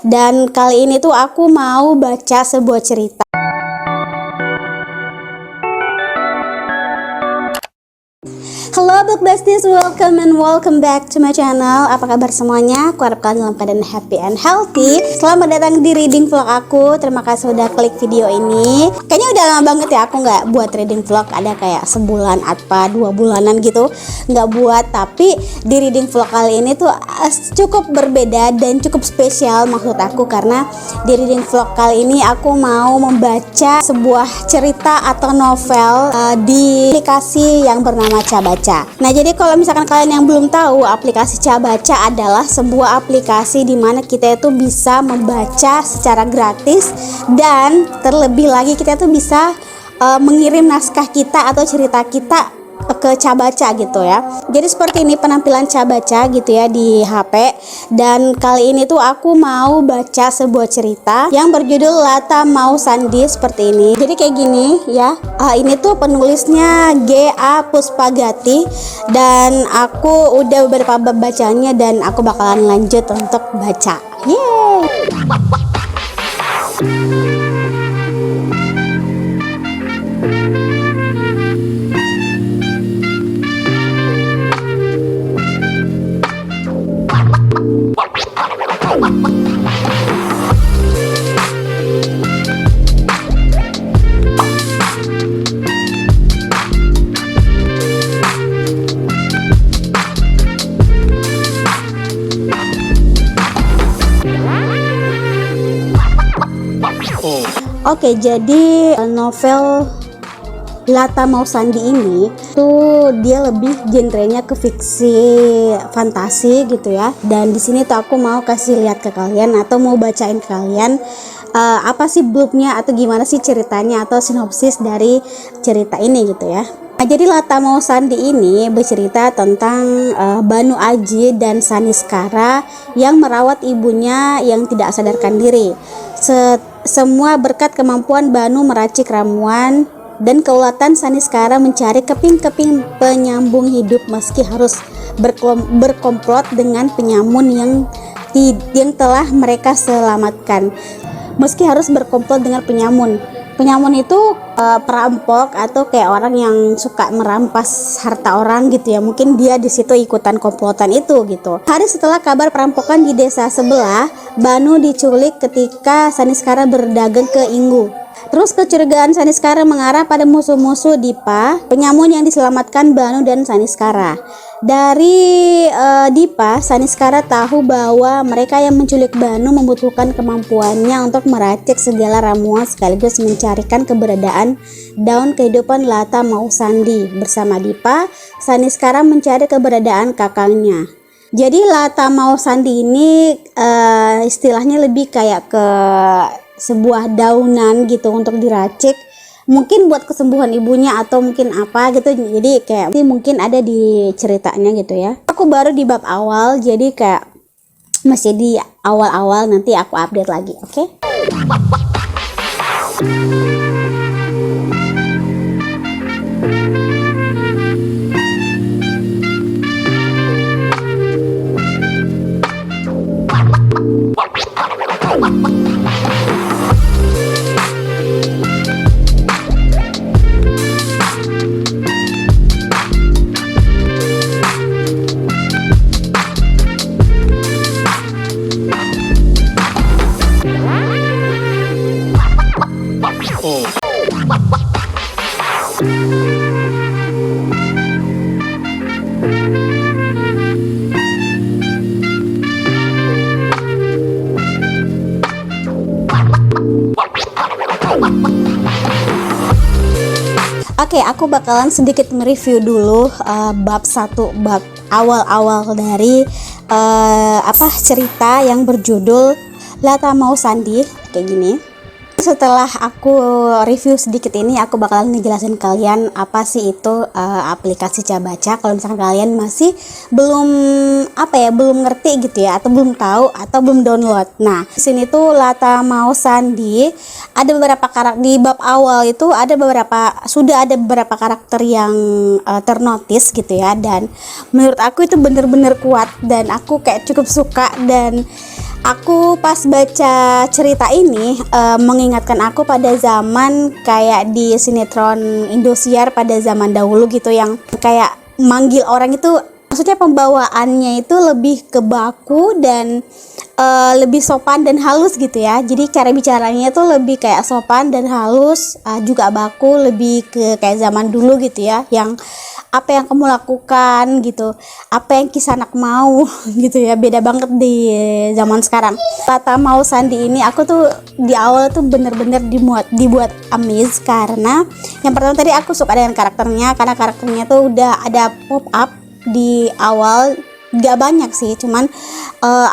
Dan kali ini tuh aku mau baca sebuah cerita. Halo Book Besties, welcome back to my channel. Apa kabar semuanya? Aku harap kalian dalam keadaan happy and healthy. Selamat datang di reading vlog aku. Terima kasih sudah klik video ini. Kayaknya udah lama banget ya aku nggak buat reading vlog. Ada kayak sebulan atau 2 bulanan gitu nggak buat. Tapi di reading vlog kali ini tuh cukup berbeda dan cukup spesial maksud aku, karena di reading vlog kali ini aku mau membaca sebuah cerita atau novel di aplikasi yang bernama Cabaca. Nah, jadi kalau misalkan kalian yang belum tahu, aplikasi Cabaca adalah sebuah aplikasi di mana kita itu bisa membaca secara gratis, dan terlebih lagi kita itu bisa mengirim naskah kita atau cerita kita ke Cabaca gitu ya. Jadi seperti ini penampilan Cabaca gitu ya di HP. Dan kali ini tuh aku mau baca sebuah cerita yang berjudul Lata Mau Sandi seperti ini. Jadi kayak gini ya. Ini tuh penulisnya G.A. Puspagati, dan aku udah beberapa bab bacanya dan aku bakalan lanjut untuk baca. Yeay. Oke, jadi novel Lata Mau Sandi ini tuh dia lebih genrenya ke fiksi fantasi gitu ya. Dan di sini tuh aku mau kasih lihat ke kalian atau mau bacain ke kalian apa sih blurnya atau gimana sih ceritanya atau sinopsis dari cerita ini gitu ya. Nah, jadi Lata Mau Sandi ini bercerita tentang Banu Aji dan Saniskara yang merawat ibunya yang tidak sadarkan diri. Semua berkat kemampuan Banu meracik ramuan dan keulatan Saniskara mencari keping-keping penyambung hidup meski harus berkomplot dengan penyamun yang telah mereka selamatkan. Meski harus berkomplot dengan penyamun. Penyamun itu perampok atau kayak orang yang suka merampas harta orang gitu ya. Mungkin dia di situ ikutan komplotan itu gitu. Hari setelah kabar perampokan di desa sebelah, Banu diculik ketika Saniskara berdagang ke Inggu. Terus kecurigaan Saniskara mengarah pada musuh-musuh Dipa, penyamun yang diselamatkan Banu dan Saniskara. Dari Dipa, Saniskara tahu bahwa mereka yang menculik Banu membutuhkan kemampuannya untuk meracik segala ramuan sekaligus mencarikan keberadaan daun kehidupan Lata Mau Sandi. Bersama Dipa, Saniskara mencari keberadaan kakangnya. Jadi Lata Mau Sandi ini istilahnya lebih kayak ke sebuah daunan gitu untuk diracik, mungkin buat kesembuhan ibunya atau mungkin apa gitu. Jadi kayak mungkin ada di ceritanya gitu ya. Aku baru di bab awal, jadi kayak masih di awal-awal, nanti aku update lagi, oke? Oke, aku bakalan sedikit mereview dulu bab 1, bab awal-awal dari cerita yang berjudul Lata Mau Sandi kayak gini. Setelah aku review sedikit ini, aku bakalan ngejelasin kalian apa sih itu aplikasi Cabaca. Kalau misalkan kalian masih belum belum ngerti gitu ya, atau belum tahu atau belum download. Nah, di sini tuh Lata Mau Sandi ada beberapa karakter di bab awal itu sudah ada beberapa karakter yang ternotis gitu ya, dan menurut aku itu bener-bener kuat dan aku kayak cukup suka. Dan Aku pas baca cerita ini mengingatkan aku pada zaman kayak di sinetron Indosiar pada zaman dahulu gitu, yang kayak manggil orang itu, maksudnya pembawaannya itu lebih ke baku dan lebih sopan dan halus gitu ya. Jadi cara bicaranya tuh lebih kayak sopan dan halus, juga baku, lebih ke kayak zaman dulu gitu ya, yang apa yang kamu lakukan gitu, apa yang Kisanak mau gitu ya, beda banget di zaman sekarang. Lata Mau Sandi ini aku tuh di awal tuh bener-bener dibuat amazed, karena yang pertama tadi aku suka dengan karakternya, karena karakternya tuh udah ada pop up di awal, gak banyak sih, cuman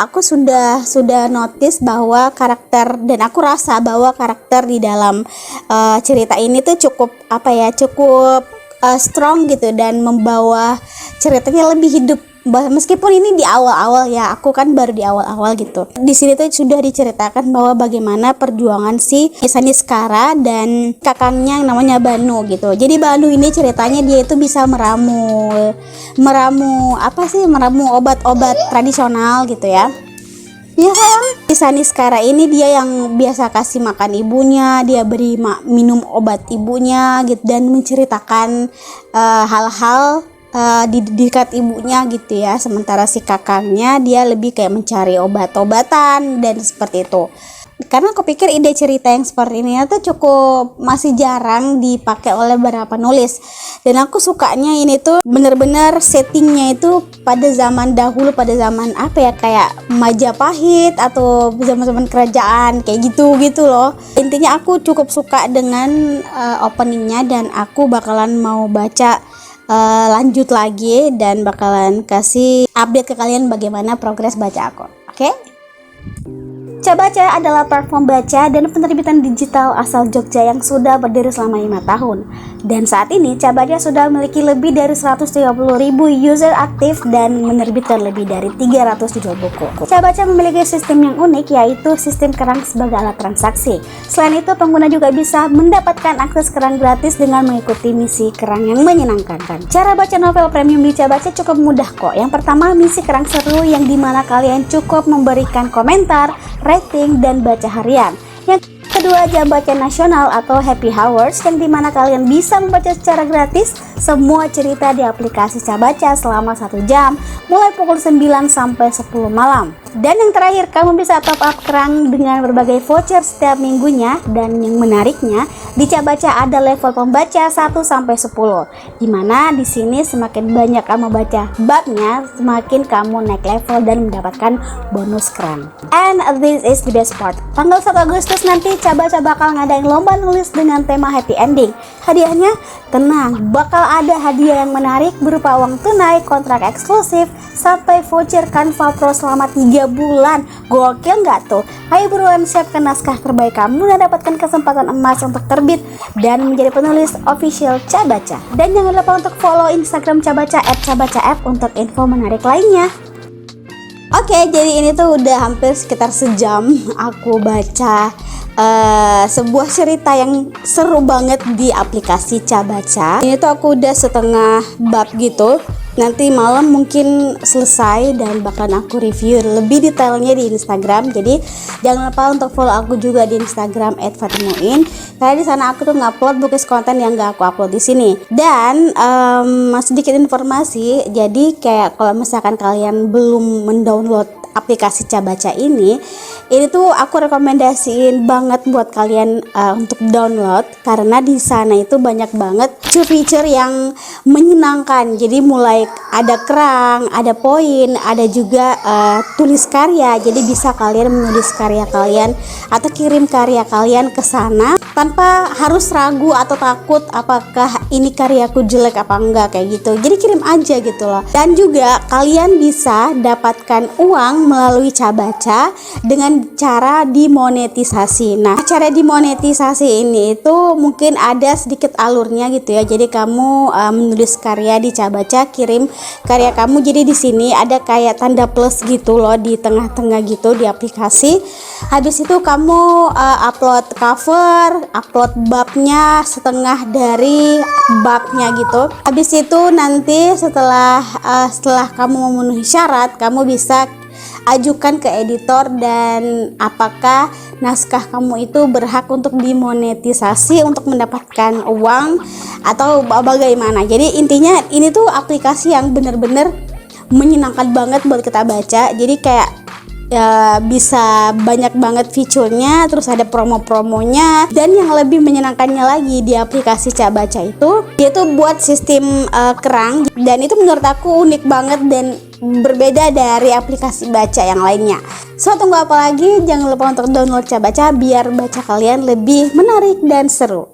aku sudah notice bahwa karakter, dan aku rasa bahwa karakter di dalam cerita ini tuh cukup cukup strong gitu, dan membawa ceritanya lebih hidup. Meskipun ini di awal-awal ya, aku kan baru di awal-awal gitu. Di sini tuh sudah diceritakan bahwa bagaimana perjuangan si Isani Skara dan kakaknya yang namanya Banu gitu. Jadi Banu ini ceritanya dia itu bisa meramu obat-obat tradisional gitu ya. Ya sayang, Isani Skara ini dia yang biasa kasih makan ibunya, dia beri minum obat ibunya gitu, dan menceritakan hal-hal di dekat ibunya gitu ya. Sementara si kakaknya dia lebih kayak mencari obat-obatan dan seperti itu. Karena aku pikir ide cerita yang seperti ini tuh cukup masih jarang dipakai oleh beberapa penulis, dan aku sukanya ini tuh bener-bener settingnya itu pada zaman dahulu, pada zaman kayak Majapahit atau zaman-zaman kerajaan kayak gitu loh. Intinya aku cukup suka dengan openingnya, dan aku bakalan mau baca lanjut lagi, dan bakalan kasih update ke kalian bagaimana progres baca aku. Oke? Cabaca adalah platform baca dan penerbitan digital asal Jogja yang sudah berdiri selama 5 tahun. Dan saat ini Cabaca sudah memiliki lebih dari 130.000 user aktif dan menerbitkan lebih dari 300 judul buku. Cabaca memiliki sistem yang unik, yaitu sistem kerang sebagai alat transaksi. Selain itu, pengguna juga bisa mendapatkan akses kerang gratis dengan mengikuti misi kerang yang menyenangkan. Cara baca novel premium di Cabaca cukup mudah kok. Yang pertama, misi kerang seru, yang dimana kalian cukup memberikan komentar, rating, dan baca harian. Yang kedua, jam baca nasional atau happy hours, yang dimana kalian bisa membaca secara gratis semua cerita di aplikasi Cabaca selama 1 jam, mulai pukul 9 sampai 10 malam. Dan yang terakhir, kamu bisa top up kerang dengan berbagai voucher setiap minggunya. Dan yang menariknya, di Cabaca ada level pembaca 1 sampai 10, dimana di sini semakin banyak kamu baca babnya, semakin kamu naik level dan mendapatkan bonus kerang. And this is the best part. Tanggal 1 Agustus nanti Cabaca bakal ngadain lomba nulis dengan tema happy ending. Hadiahnya, tenang, bakal ada hadiah yang menarik berupa uang tunai, kontrak eksklusif, sampai voucher Canva Pro selama 3 bulan. Gokil nggak tuh? Ayo buruan siapkan naskah terbaik kamu dan dapatkan kesempatan emas untuk terbit dan menjadi penulis official Cabaca. Dan jangan lupa untuk follow Instagram Cabaca @cabaca_app untuk info menarik lainnya. Oke, jadi ini tuh udah hampir sekitar sejam aku baca sebuah cerita yang seru banget di aplikasi Cabaca. Ini tuh aku udah setengah bab gitu. Nanti malam mungkin selesai dan bakalan aku review lebih detailnya di Instagram. Jadi jangan lupa untuk follow aku juga di Instagram @fatimuin. Karena di sana aku tuh ngupload bukis konten yang gak aku upload di sini. Dan sedikit informasi. Jadi kayak kalau misalkan kalian belum mendownload aplikasi Cabaca ini tuh aku rekomendasiin banget buat kalian untuk download, karena di sana itu banyak banget fitur yang menyenangkan. Jadi mulai ada kerang, ada poin, ada juga tulis karya. Jadi bisa kalian menulis karya kalian atau kirim karya kalian ke sana tanpa harus ragu atau takut apakah ini karyaku jelek apa enggak kayak gitu. Jadi kirim aja gitu loh. Dan juga kalian bisa dapatkan uang melalui Cabaca dengan cara dimonetisasi. Nah, cara dimonetisasi ini itu mungkin ada sedikit alurnya gitu ya. Jadi kamu menulis karya di Cabaca, kirim karya kamu. Jadi di sini ada kayak tanda plus gitu loh di tengah-tengah gitu di aplikasi. Habis itu kamu upload cover, upload babnya, setengah dari babnya gitu. Habis itu nanti setelah kamu memenuhi syarat, kamu bisa ajukan ke editor, dan apakah naskah kamu itu berhak untuk dimonetisasi untuk mendapatkan uang atau bagaimana. Jadi intinya ini tuh aplikasi yang bener-bener menyenangkan banget buat kita baca. Jadi kayak ya, bisa banyak banget fiturnya, terus ada promo-promonya, dan yang lebih menyenangkannya lagi di aplikasi Cak Baca itu dia tuh buat sistem kerang, dan itu menurut aku unik banget dan berbeda dari aplikasi baca yang lainnya. So, tunggu apa lagi? Jangan lupa untuk download Cak Baca biar baca kalian lebih menarik dan seru.